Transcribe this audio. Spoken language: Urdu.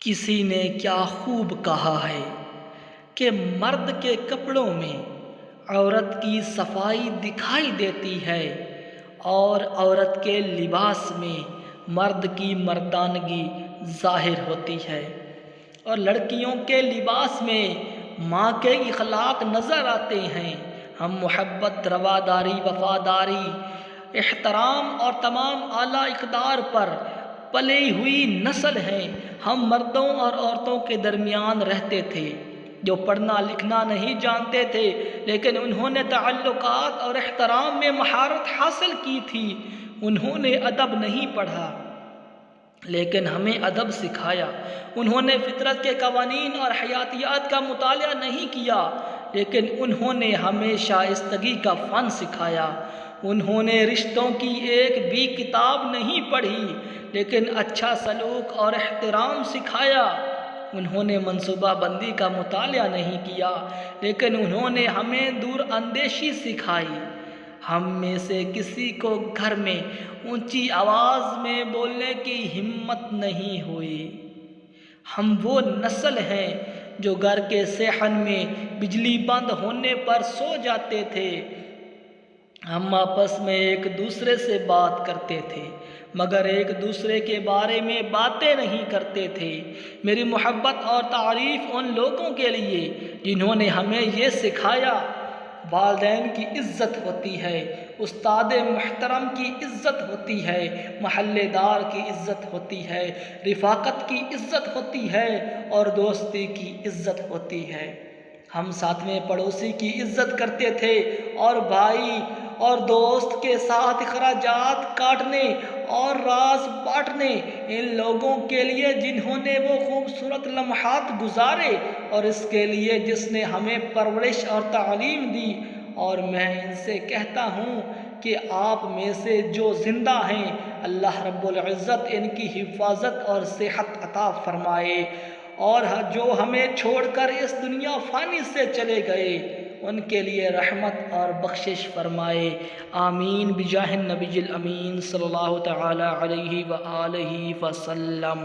کسی نے کیا خوب کہا ہے کہ مرد کے کپڑوں میں عورت کی صفائی دکھائی دیتی ہے اور عورت کے لباس میں مرد کی مردانگی ظاہر ہوتی ہے، اور لڑکیوں کے لباس میں ماں کے اخلاق نظر آتے ہیں۔ ہم محبت، رواداری، وفاداری، احترام اور تمام اعلیٰ اقدار پر پلی ہوئی نسل ہیں۔ ہم مردوں اور عورتوں کے درمیان رہتے تھے جو پڑھنا لکھنا نہیں جانتے تھے، لیکن انہوں نے تعلقات اور احترام میں مہارت حاصل کی تھی۔ انہوں نے ادب نہیں پڑھا لیکن ہمیں ادب سکھایا۔ انہوں نے فطرت کے قوانین اور حیاتیات کا مطالعہ نہیں کیا لیکن انہوں نے ہمیں شائستگی کا فن سکھایا۔ انہوں نے رشتوں کی ایک بھی کتاب نہیں پڑھی لیکن اچھا سلوک اور احترام سکھایا۔ انہوں نے منصوبہ بندی کا مطالعہ نہیں کیا لیکن انہوں نے ہمیں دور اندیشی سکھائی۔ ہم میں سے کسی کو گھر میں اونچی آواز میں بولنے کی ہمت نہیں ہوئی۔ ہم وہ نسل ہیں جو گھر کے صحن میں بجلی بند ہونے پر سو جاتے تھے۔ ہم آپس میں ایک دوسرے سے بات کرتے تھے مگر ایک دوسرے کے بارے میں باتیں نہیں کرتے تھے۔ میری محبت اور تعریف ان لوگوں کے لیے جنہوں نے ہمیں یہ سکھایا۔ والدین کی عزت ہوتی ہے، استاد محترم کی عزت ہوتی ہے، محلے دار کی عزت ہوتی ہے، رفاقت کی عزت ہوتی ہے اور دوستی کی عزت ہوتی ہے۔ ہم ساتویں پڑوسی کی عزت کرتے تھے اور بھائی اور دوست کے ساتھ اخراجات کاٹنے اور راز بانٹنے۔ ان لوگوں کے لیے جنہوں نے وہ خوبصورت لمحات گزارے اور اس کے لیے جس نے ہمیں پرورش اور تعلیم دی، اور میں ان سے کہتا ہوں کہ آپ میں سے جو زندہ ہیں اللہ رب العزت ان کی حفاظت اور صحت عطا فرمائے، اور جو ہمیں چھوڑ کر اس دنیا فانی سے چلے گئے ان کے لیے رحمت اور بخشش فرمائے۔ آمین بجاہ النبی الامین صلی اللہ تعالی علیہ وآلہ وسلم۔